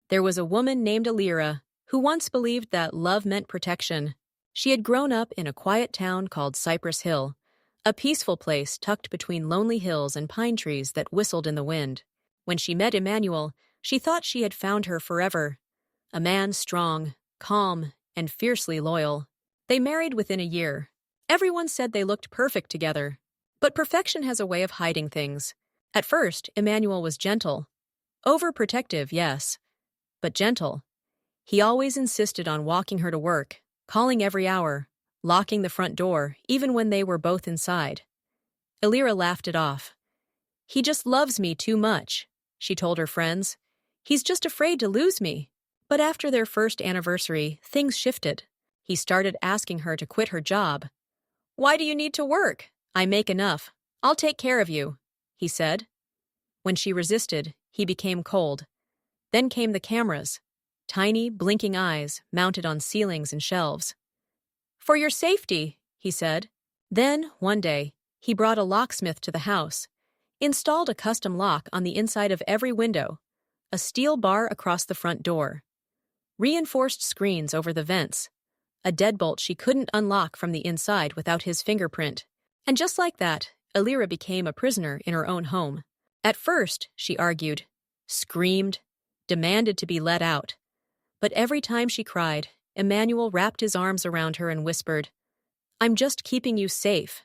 There was a woman named Elira who once believed that love meant protection. She had grown up in a quiet town called Cypress Hill, a peaceful place tucked between lonely hills and pine trees that whistled in the wind. When she met Emmanuel, she thought she had found her forever. A man strong, calm, and fiercely loyal. They married within a year. Everyone said they looked perfect together. But perfection has a way of hiding things. At first, Emmanuel was gentle. Overprotective, yes, but gentle. He always insisted on walking her to work, calling every hour, locking the front door, even when they were both inside. Elira laughed it off. "He just loves me too much," she told her friends. "He's just afraid to lose me." But after their first anniversary, things shifted. He started asking her to quit her job. "Why do you need to work? I make enough. I'll take care of you," he said. When she resisted, he became cold. Then came the cameras, tiny, blinking eyes mounted on ceilings and shelves. "For your safety," he said. Then, one day, he brought a locksmith to the house, installed a custom lock on the inside of every window, a steel bar across the front door, reinforced screens over the vents, a deadbolt she couldn't unlock from the inside without his fingerprint. And just like that, Elira became a prisoner in her own home. At first, she argued, screamed, demanded to be let out. But every time she cried, Emmanuel wrapped his arms around her and whispered, "I'm just keeping you safe.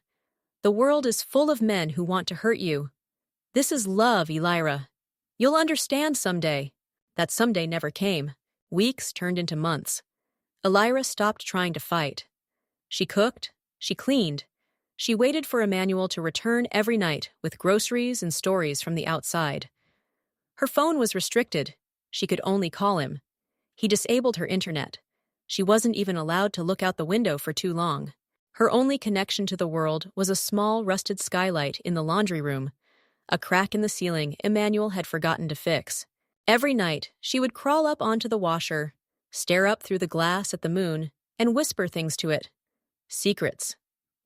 The world is full of men who want to hurt you. This is love, Elira. You'll understand someday." That someday never came. Weeks turned into months. Elira stopped trying to fight. She cooked, she cleaned, she waited for Emmanuel to return every night with groceries and stories from the outside. Her phone was restricted. She could only call him. He disabled her internet. She wasn't even allowed to look out the window for too long. Her only connection to the world was a small rusted skylight in the laundry room, a crack in the ceiling Emmanuel had forgotten to fix. Every night, she would crawl up onto the washer, stare up through the glass at the moon, and whisper things to it. Secrets,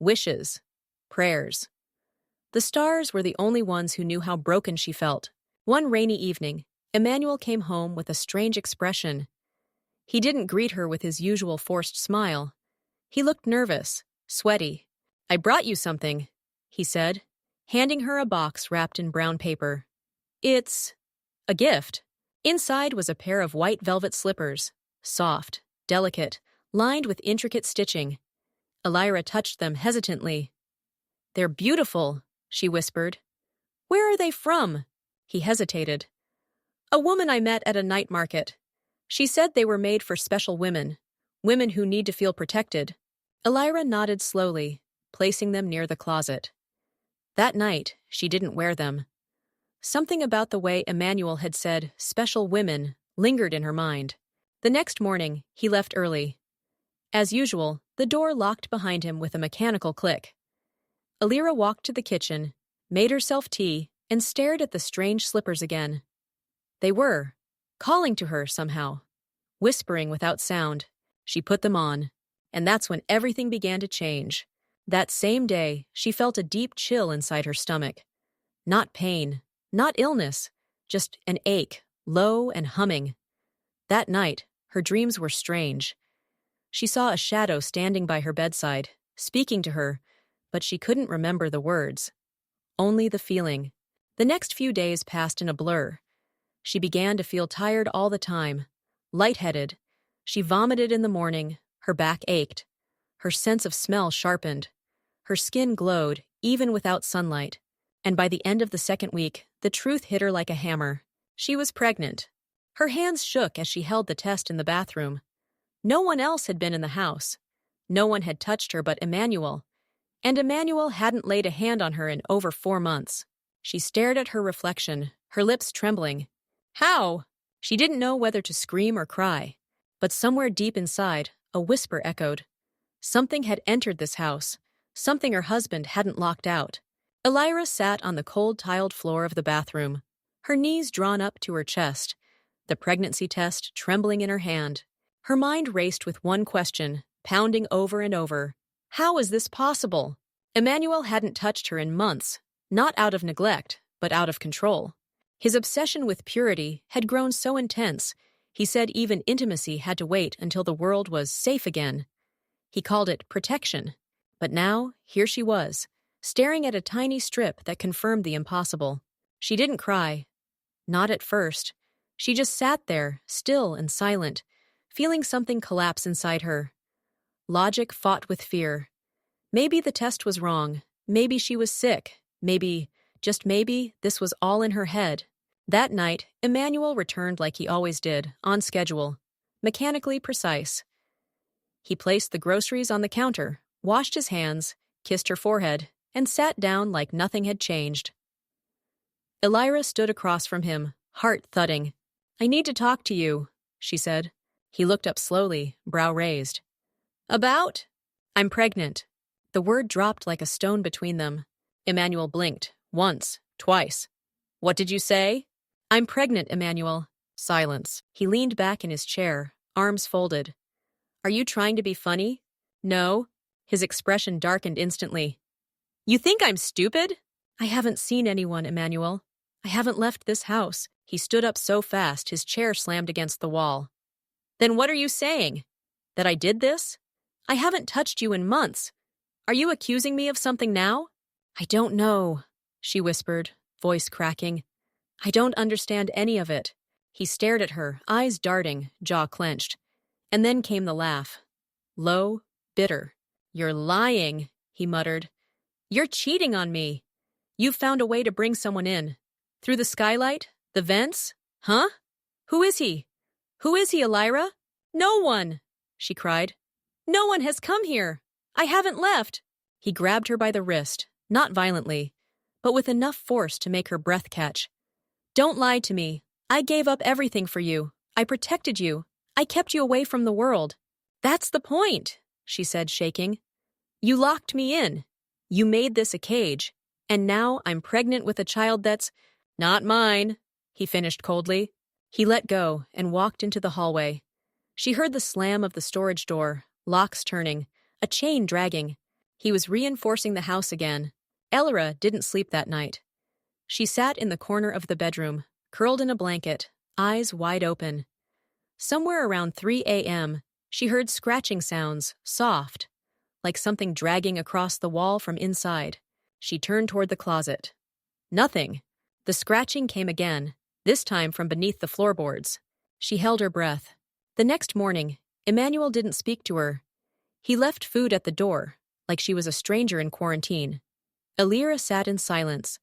wishes, prayers. The stars were the only ones who knew how broken she felt. One rainy evening, Emmanuel came home with a strange expression. He didn't greet her with his usual forced smile. He looked nervous, sweaty. "I brought you something," he said, handing her a box wrapped in brown paper. "It's a gift." Inside was a pair of white velvet slippers, soft, delicate, lined with intricate stitching. Elira touched them hesitantly. "They're beautiful," she whispered. "Where are they from?" He hesitated. "A woman I met at a night market. She said they were made for special women, women who need to feel protected." Elira nodded slowly, placing them near the closet. That night, she didn't wear them. Something about the way Emmanuel had said special women lingered in her mind. The next morning, he left early. As usual, the door locked behind him with a mechanical click. Elira walked to the kitchen, made herself tea, and stared at the strange slippers again. They were calling to her somehow, whispering without sound. She put them on, and that's when everything began to change. That same day, she felt a deep chill inside her stomach. Not pain, not illness, just an ache, low and humming. That night, her dreams were strange. She saw a shadow standing by her bedside, speaking to her, but she couldn't remember the words. Only the feeling. The next few days passed in a blur. She began to feel tired all the time, lightheaded. She vomited in the morning, her back ached. Her sense of smell sharpened. Her skin glowed, even without sunlight. And by the end of the second week, the truth hit her like a hammer. She was pregnant. Her hands shook as she held the test in the bathroom. No one else had been in the house. No one had touched her but Emmanuel. And Emmanuel hadn't laid a hand on her in over 4 months. She stared at her reflection, her lips trembling. How? She didn't know whether to scream or cry. But somewhere deep inside, a whisper echoed. Something had entered this house, something her husband hadn't locked out. Elira sat on the cold tiled floor of the bathroom, her knees drawn up to her chest, the pregnancy test trembling in her hand. Her mind raced with one question, pounding over and over. How is this possible? Emmanuel hadn't touched her in months, not out of neglect, but out of control. His obsession with purity had grown so intense, He said even intimacy had to wait until the world was safe again. He called it protection. But now, here she was, staring at a tiny strip that confirmed the impossible. She didn't cry. Not at first. She just sat there, still and silent, feeling something collapse inside her. Logic fought with fear. Maybe the test was wrong. Maybe she was sick. Maybe, just maybe, this was all in her head. That night, Emmanuel returned like he always did, on schedule, mechanically precise. He placed the groceries on the counter, washed his hands, kissed her forehead, and sat down like nothing had changed. Elira stood across from him, heart thudding. "I need to talk to you," she said. He looked up slowly, brow raised. "About?" "I'm pregnant." The word dropped like a stone between them. Emmanuel blinked, once, twice. "What did you say?" "I'm pregnant, Emmanuel." Silence. He leaned back in his chair, arms folded. "Are you trying to be funny?" "No." His expression darkened instantly. "You think I'm stupid?" "I haven't seen anyone, Emmanuel. I haven't left this house." He stood up so fast his chair slammed against the wall. "Then what are you saying? That I did this? I haven't touched you in months. Are you accusing me of something now?" "I don't know," she whispered, voice cracking. "I don't understand any of it." He stared at her, eyes darting, jaw clenched. And then came the laugh. Low, bitter. "You're lying," he muttered. "You're cheating on me. You've found a way to bring someone in. Through the skylight? The vents? Huh? Who is he? Who is he, Elira?" "No one!" she cried. "No one has come here. I haven't left." He grabbed her by the wrist, not violently, but with enough force to make her breath catch. "Don't lie to me. I gave up everything for you. I protected you. I kept you away from the world." "That's the point," she said, shaking. "You locked me in. You made this a cage. And now I'm pregnant with a child that's not mine," he finished coldly. He let go and walked into the hallway. She heard the slam of the storage door, locks turning, a chain dragging. He was reinforcing the house again. Elira didn't sleep that night. She sat in the corner of the bedroom, curled in a blanket, eyes wide open. Somewhere around 3 a.m., she heard scratching sounds, soft, like something dragging across the wall from inside. She turned toward the closet. Nothing. The scratching came again, this time from beneath the floorboards. She held her breath. The next morning, Emmanuel didn't speak to her. He left food at the door, like she was a stranger in quarantine. Elira sat in silence.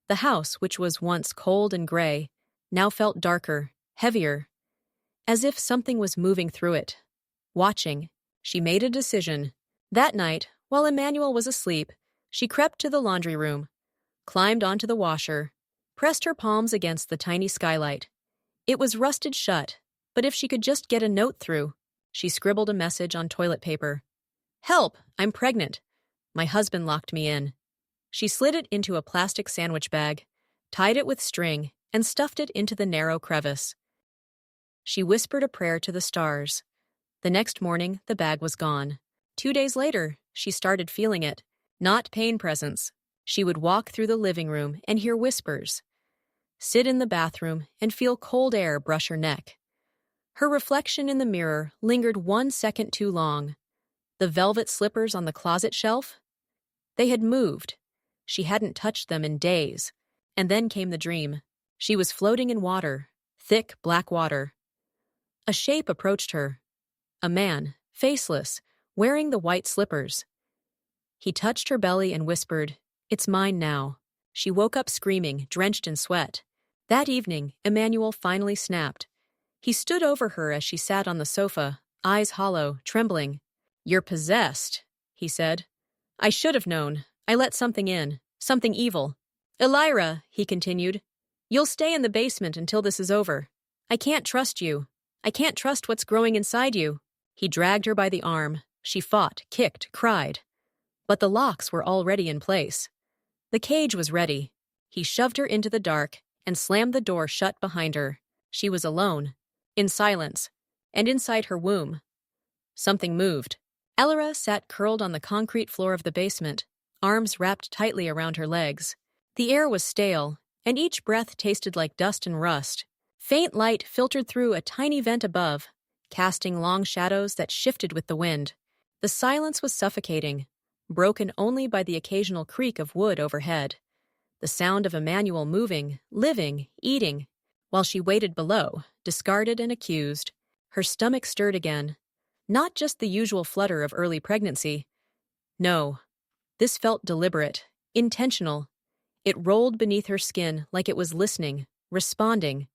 The house, which was once cold and gray, now felt darker, heavier, as if something was moving through it. Watching, she made a decision. That night, while Emmanuel was asleep, she crept to the laundry room, climbed onto the washer, pressed her palms against the tiny skylight. It was rusted shut, but if she could just get a note through, she scribbled a message on toilet paper. "Help, I'm pregnant. My husband locked me in." She slid it into a plastic sandwich bag, tied it with string, and stuffed it into the narrow crevice. She whispered a prayer to the stars. The next morning, the bag was gone. 2 days later, she started feeling it. Not pain presence. She would walk through the living room and hear whispers. Sit in the bathroom and feel cold air brush her neck. Her reflection in the mirror lingered 1 second too long. The velvet slippers on the closet shelf? They had moved. She hadn't touched them in days. And then came the dream. She was floating in water, thick black water. A shape approached her. A man, faceless, wearing the white slippers. He touched her belly and whispered, "It's mine now." She woke up screaming, drenched in sweat. That evening, Emmanuel finally snapped. He stood over her as she sat on the sofa, eyes hollow, trembling. "You're possessed," he said. "I should have known. I let something in, something evil." "Elira," he continued, "you'll stay in the basement until this is over. I can't trust you. I can't trust what's growing inside you." He dragged her by the arm. She fought, kicked, cried. But the locks were already in place. The cage was ready. He shoved her into the dark and slammed the door shut behind her. She was alone, in silence, and inside her womb. Something moved. Elira sat curled on the concrete floor of the basement, arms wrapped tightly around her legs. The air was stale, and each breath tasted like dust and rust. Faint light filtered through a tiny vent above, casting long shadows that shifted with the wind. The silence was suffocating, broken only by the occasional creak of wood overhead. The sound of Emmanuel moving, living, eating. While she waited below, discarded and accused, her stomach stirred again. Not just the usual flutter of early pregnancy. No, this felt deliberate, intentional. It rolled beneath her skin like it was listening, responding.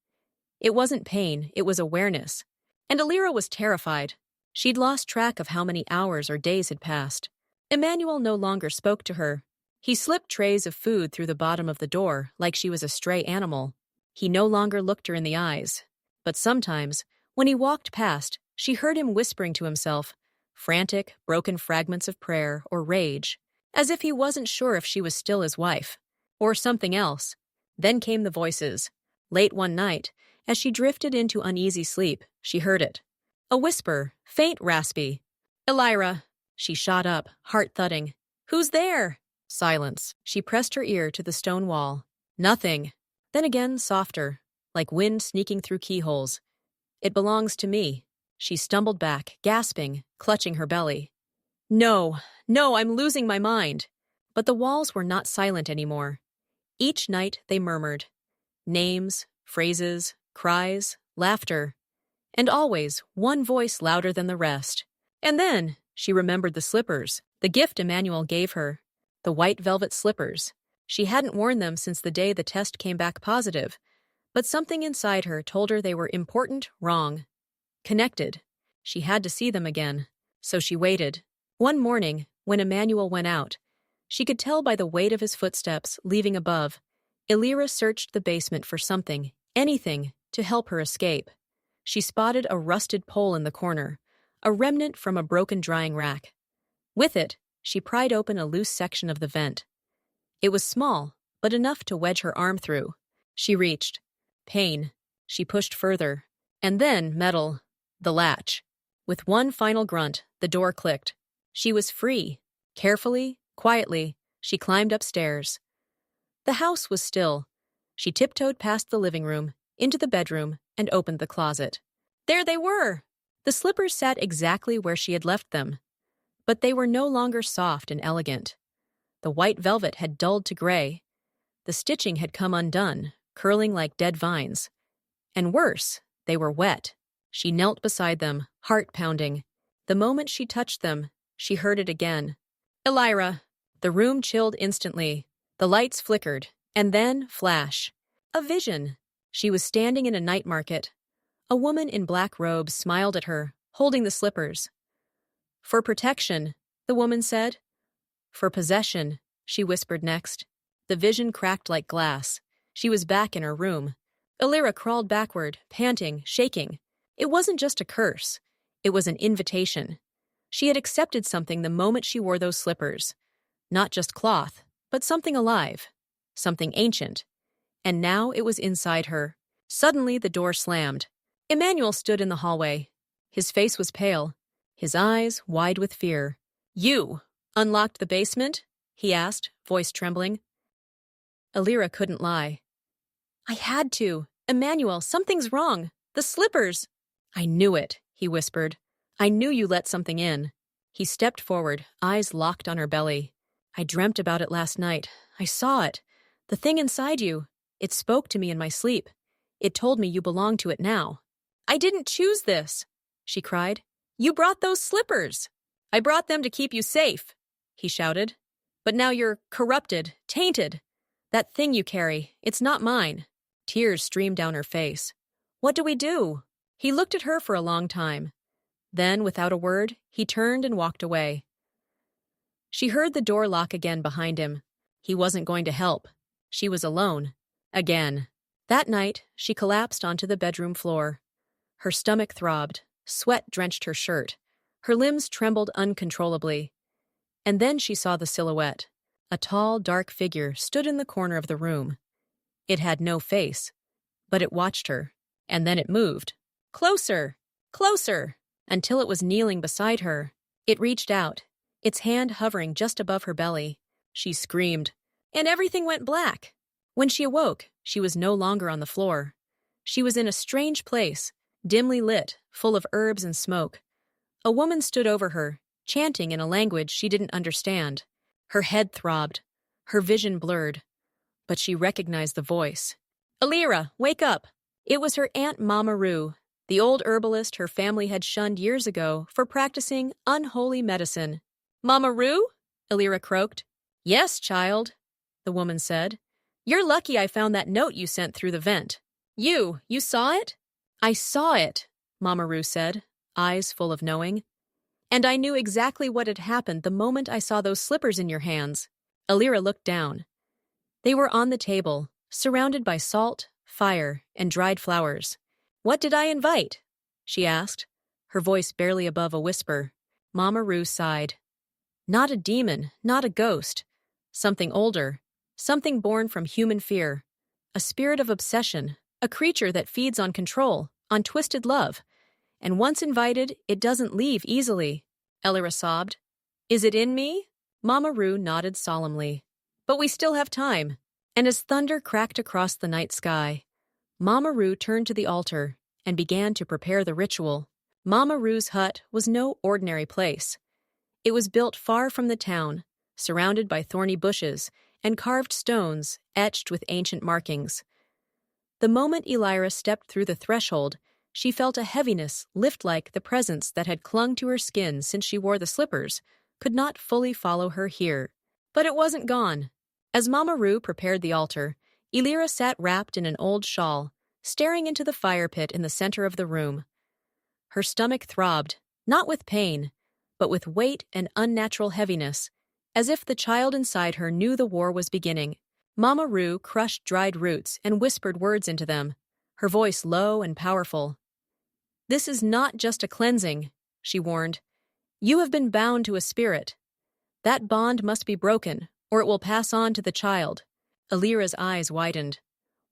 It wasn't pain, it was awareness. And Elira was terrified. She'd lost track of how many hours or days had passed. Emmanuel no longer spoke to her. He slipped trays of food through the bottom of the door like she was a stray animal. He no longer looked her in the eyes. But sometimes, when he walked past, she heard him whispering to himself, frantic, broken fragments of prayer or rage, as if he wasn't sure if she was still his wife, or something else. Then came the voices. Late one night, as she drifted into uneasy sleep, she heard it. A whisper, faint, raspy. "Elira." She shot up, heart thudding. "Who's there?" Silence. She pressed her ear to the stone wall. Nothing. Then again, softer, like wind sneaking through keyholes. "It belongs to me." She stumbled back, gasping, clutching her belly. No, I'm losing my mind. But the walls were not silent anymore. Each night they murmured. Names, phrases, cries, laughter. And always one voice louder than the rest. And then she remembered the slippers, the gift Emmanuel gave her. The white velvet slippers. She hadn't worn them since the day the test came back positive, but something inside her told her they were important, wrong. Connected. She had to see them again. So she waited. One morning, when Emmanuel went out, she could tell by the weight of his footsteps leaving above, Elira searched the basement for something, anything, to help her escape. She spotted a rusted pole in the corner, a remnant from a broken drying rack. With it, she pried open a loose section of the vent. It was small, but enough to wedge her arm through. She reached. Pain. She pushed further. And then metal. The latch. With one final grunt, the door clicked. She was free. Carefully, quietly, she climbed upstairs. The house was still. She tiptoed past the living room, into the bedroom, and opened the closet. There they were! The slippers sat exactly where she had left them. But they were no longer soft and elegant. The white velvet had dulled to gray. The stitching had come undone, curling like dead vines. And worse, they were wet. She knelt beside them, heart pounding. The moment she touched them, she heard it again. Elira. The room chilled instantly. The lights flickered, and then flash. A vision. She was standing in a night market. A woman in black robes smiled at her, holding the slippers. For protection, the woman said. For possession, she whispered next. The vision cracked like glass. She was back in her room. Elira crawled backward, panting, shaking. It wasn't just a curse. It was an invitation. She had accepted something the moment she wore those slippers. Not just cloth, but something alive. Something ancient. And now it was inside her. Suddenly the door slammed. Emmanuel stood in the hallway. His face was pale. His eyes wide with fear. You unlocked the basement? He asked, voice trembling. Elira couldn't lie. I had to. Emmanuel, something's wrong. The slippers. I knew it, he whispered. I knew you let something in. He stepped forward, eyes locked on her belly. I dreamt about it last night. I saw it. The thing inside you. It spoke to me in my sleep. It told me you belong to it now. I didn't choose this, she cried. You brought those slippers. I brought them to keep you safe, he shouted. But now you're corrupted, tainted. That thing you carry, it's not mine. Tears streamed down her face. What do we do? He looked at her for a long time. Then, without a word, he turned and walked away. She heard the door lock again behind him. He wasn't going to help. She was alone. Again. That night, she collapsed onto the bedroom floor. Her stomach throbbed. Sweat drenched her shirt. Her limbs trembled uncontrollably. And then she saw the silhouette. A tall, dark figure stood in the corner of the room. It had no face, but it watched her. And then it moved. Closer! Closer! Until it was kneeling beside her. It reached out, its hand hovering just above her belly. She screamed, and everything went black. When she awoke, she was no longer on the floor. She was in a strange place, dimly lit, full of herbs and smoke. A woman stood over her, chanting in a language she didn't understand. Her head throbbed, her vision blurred, but she recognized the voice. "Elira, wake up!" It was her Aunt Mama Roo, the old herbalist her family had shunned years ago for practicing unholy medicine. "Mama Roo?" Elira croaked. "Yes, child," the woman said. "You're lucky I found that note you sent through the vent. You saw it?" "I saw it," Mama Roo said, eyes full of knowing. "And I knew exactly what had happened the moment I saw those slippers in your hands." Elira looked down. They were on the table, surrounded by salt, fire, and dried flowers. "What did I invite?" she asked, her voice barely above a whisper. Mama Roo sighed. "Not a demon, not a ghost. Something older, something born from human fear. A spirit of obsession, a creature that feeds on control, on twisted love. And once invited, it doesn't leave easily." Elira sobbed. "Is it in me?" Mama Roo nodded solemnly. "But we still have time." And as thunder cracked across the night sky, Mama Roo turned to the altar and began to prepare the ritual. Mama Roo's hut was no ordinary place. It was built far from the town, surrounded by thorny bushes and carved stones etched with ancient markings. The moment Elira stepped through the threshold, she felt a heaviness lift like the presence that had clung to her skin since she wore the slippers could not fully follow her here. But it wasn't gone. As Mama Roo prepared the altar, Elira sat wrapped in an old shawl, staring into the fire pit in the center of the room. Her stomach throbbed, not with pain, but with weight and unnatural heaviness, as if the child inside her knew the war was beginning. Mama Roo crushed dried roots and whispered words into them, her voice low and powerful. "This is not just a cleansing," she warned. "You have been bound to a spirit. That bond must be broken, or it will pass on to the child." Elira's eyes widened.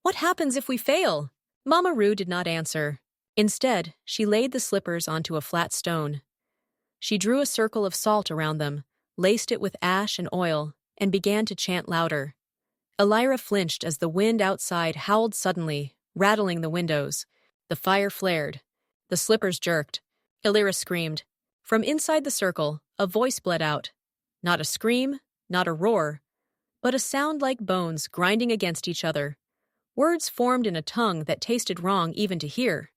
"What happens if we fail?" Mama Roo did not answer. Instead, she laid the slippers onto a flat stone. She drew a circle of salt around them, laced it with ash and oil, and began to chant louder. Elira flinched as the wind outside howled suddenly, rattling the windows. The fire flared. The slippers jerked. Elira screamed. From inside the circle, a voice bled out. Not a scream, not a roar, but a sound like bones grinding against each other. Words formed in a tongue that tasted wrong even to hear.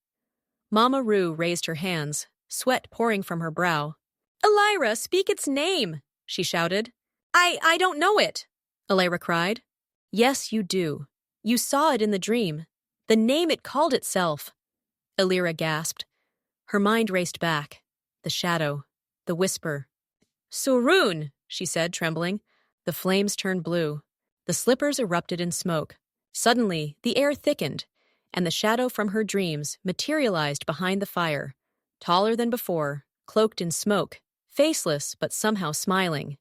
Mama Roo raised her hands, sweat pouring from her brow. "Elira, speak its name!" she shouted. I don't know it," Elira cried. "Yes, you do. You saw it in the dream. The name it called itself." Elira gasped. Her mind raced back. The shadow. The whisper. "Sorun," she said, trembling. The flames turned blue. The slippers erupted in smoke. Suddenly, the air thickened, and the shadow from her dreams materialized behind the fire, taller than before, cloaked in smoke, faceless but somehow smiling.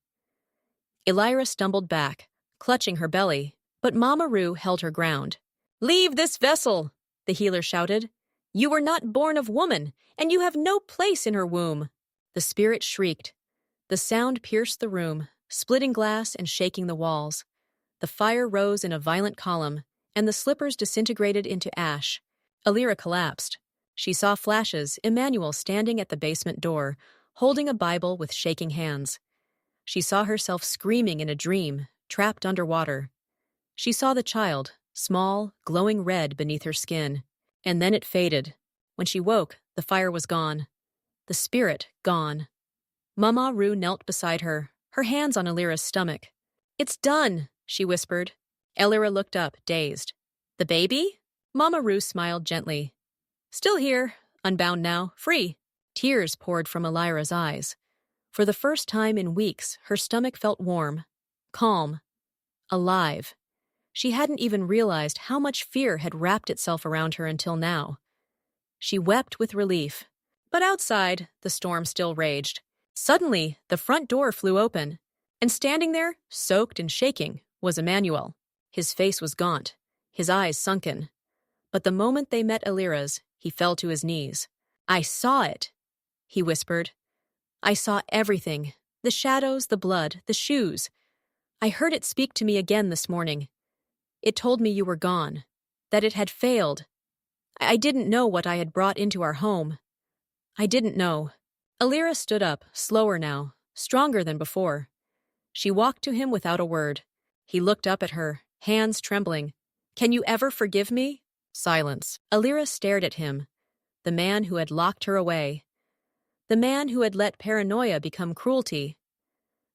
Elira stumbled back, clutching her belly, but Mama Roo held her ground. "Leave this vessel," the healer shouted. "You were not born of woman, and you have no place in her womb." The spirit shrieked. The sound pierced the room, splitting glass and shaking the walls. The fire rose in a violent column, and the slippers disintegrated into ash. Elira collapsed. She saw flashes, Emmanuel standing at the basement door, holding a Bible with shaking hands. She saw herself screaming in a dream, trapped underwater. She saw the child, small, glowing red beneath her skin. And then it faded. When she woke, the fire was gone. The spirit gone. Mama Roo knelt beside her, her hands on Elira's stomach. "It's done," she whispered. Elira looked up, dazed. "The baby?" Mama Roo smiled gently. "Still here, unbound now, free." Tears poured from Elira's eyes. For the first time in weeks, her stomach felt warm, calm, alive. She hadn't even realized how much fear had wrapped itself around her until now. She wept with relief. But outside, the storm still raged. Suddenly, the front door flew open, and standing there, soaked and shaking, was Emmanuel. His face was gaunt, his eyes sunken. But the moment they met Elira's, he fell to his knees. "I saw it," he whispered. "I saw everything, the shadows, the blood, the shoes. I heard it speak to me again this morning. It told me you were gone, that it had failed. I didn't know what I had brought into our home. I didn't know. Elira stood up, slower now, stronger than before. She walked to him without a word. He looked up at her, hands trembling. Can you ever forgive me? Silence. Elira stared at him, the man who had locked her away. The man who had let paranoia become cruelty.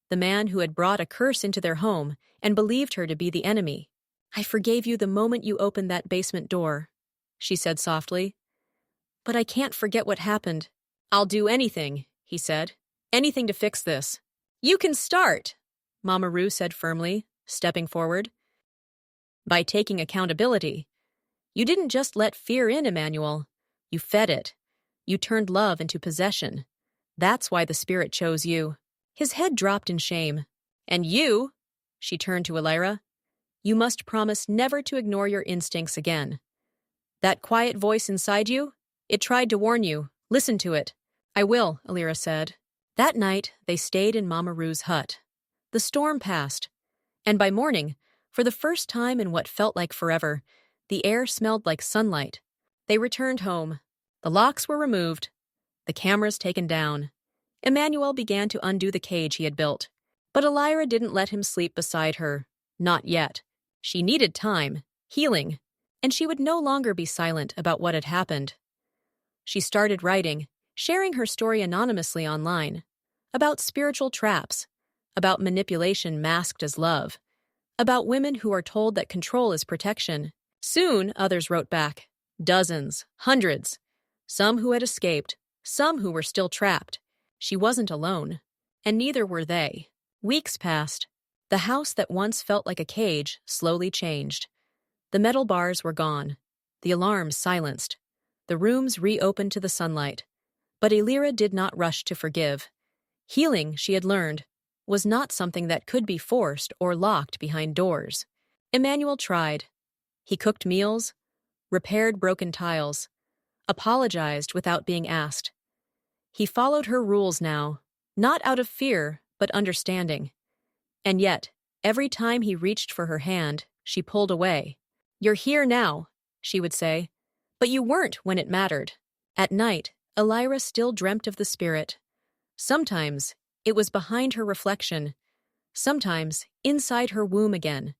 The man who had brought a curse into their home and believed her to be the enemy. I forgave you the moment you opened that basement door, she said softly. But I can't forget what happened. I'll do anything, he said. Anything to fix this. You can start, Mama Rue said firmly, stepping forward. By taking accountability. You didn't just let fear in, Emmanuel. You fed it. You turned love into possession. That's why the spirit chose you. His head dropped in shame. And you, she turned to Elira, you must promise never to ignore your instincts again. That quiet voice inside you, it tried to warn you. Listen to it. I will, Elira said. That night, they stayed in Mama Rue's hut. The storm passed, and by morning, for the first time in what felt like forever, the air smelled like sunlight. They returned home. The locks were removed, the cameras taken down. Emmanuel began to undo the cage he had built. But Elira didn't let him sleep beside her. Not yet. She needed time, healing, and she would no longer be silent about what had happened. She started writing, sharing her story anonymously online, about spiritual traps, about manipulation masked as love, about women who are told that control is protection. Soon, others wrote back. Dozens, hundreds. Some who had escaped, some who were still trapped. She wasn't alone, and neither were they. Weeks passed. The house that once felt like a cage slowly changed. The metal bars were gone, the alarms silenced, the rooms reopened to the sunlight. But Elira did not rush to forgive. Healing, she had learned, was not something that could be forced or locked behind doors. Emmanuel tried. He cooked meals, repaired broken tiles, apologized without being asked. He followed her rules now, not out of fear, but understanding. And yet, every time he reached for her hand, she pulled away. You're here now, she would say, but you weren't when it mattered. At night, Elira still dreamt of the spirit. Sometimes, it was behind her reflection. Sometimes, inside her womb again.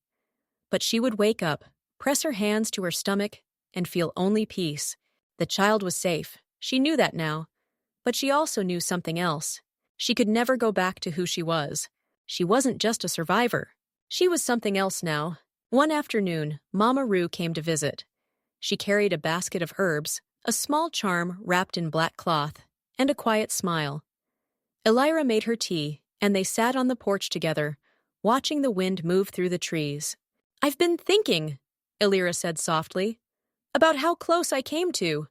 But she would wake up, press her hands to her stomach, and feel only peace. The child was safe. She knew that now. But she also knew something else. She could never go back to who she was. She wasn't just a survivor. She was something else now. One afternoon, Mama Rue came to visit. She carried a basket of herbs, a small charm wrapped in black cloth, and a quiet smile. Elira made her tea, and they sat on the porch together, watching the wind move through the trees. I've been thinking, Elira said softly, about how close I came to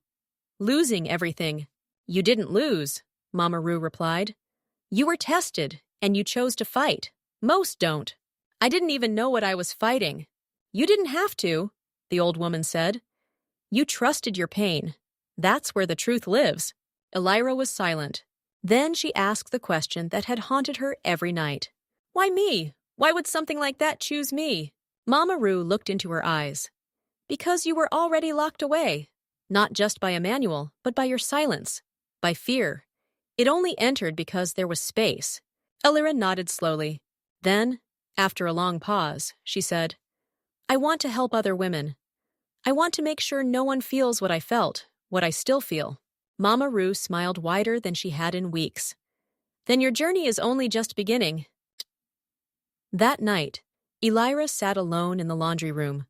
losing everything. You didn't lose, Mama Rue replied. You were tested, and you chose to fight. Most don't. I didn't even know what I was fighting. You didn't have to, the old woman said. You trusted your pain. That's where the truth lives. Elira was silent. Then she asked the question that had haunted her every night. Why me? Why would something like that choose me? Mama Rue looked into her eyes. Because you were already locked away. Not just by Emmanuel, but by your silence. By fear. It only entered because there was space. Elira nodded slowly. Then, after a long pause, she said, I want to help other women. I want to make sure no one feels what I felt, what I still feel. Mama Rue smiled wider than she had in weeks. Then your journey is only just beginning. That night, Elira sat alone in the laundry room.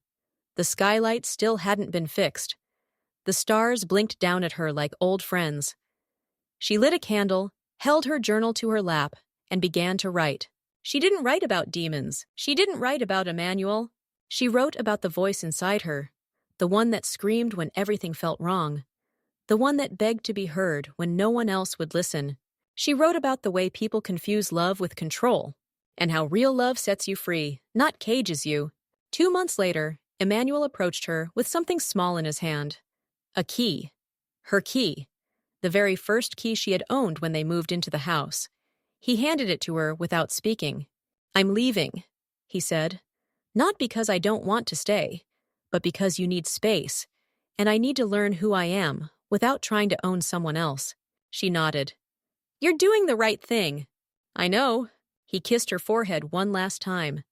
The skylight still hadn't been fixed. The stars blinked down at her like old friends. She lit a candle, held her journal to her lap, and began to write. She didn't write about demons. She didn't write about Emmanuel. She wrote about the voice inside her, the one that screamed when everything felt wrong, the one that begged to be heard when no one else would listen. She wrote about the way people confuse love with control, and how real love sets you free, not cages you. 2 months later, Emmanuel approached her with something small in his hand. A key. Her key. The very first key she had owned when they moved into the house. He handed it to her without speaking. I'm leaving, he said. Not because I don't want to stay, but because you need space. and I need to learn who I am without trying to own someone else. She nodded. You're doing the right thing. I know. He kissed her forehead one last time.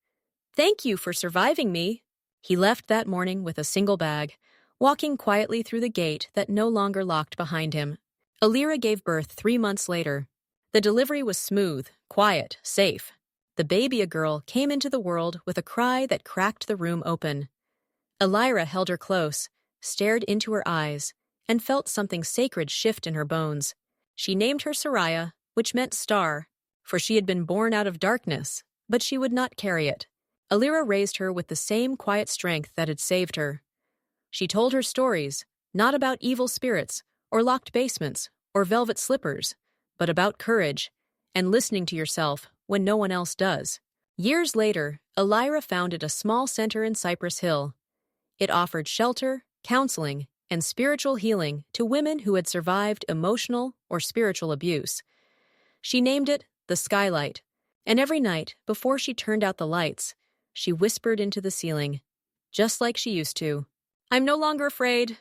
Thank you for surviving me. He left that morning with a single bag, walking quietly through the gate that no longer locked behind him. Elira gave birth 3 months later. The delivery was smooth, quiet, safe. The baby, a girl, came into the world with a cry that cracked the room open. Elira held her close, stared into her eyes, and felt something sacred shift in her bones. She named her Soraya, which meant star, for she had been born out of darkness, but she would not carry it. Elira raised her with the same quiet strength that had saved her. She told her stories, not about evil spirits, or locked basements, or velvet slippers, but about courage, and listening to yourself when no one else does. Years later, Elira founded a small center in Cypress Hill. It offered shelter, counseling, and spiritual healing to women who had survived emotional or spiritual abuse. She named it the Skylight, and every night, before she turned out the lights, she whispered into the ceiling, just like she used to. I'm no longer afraid.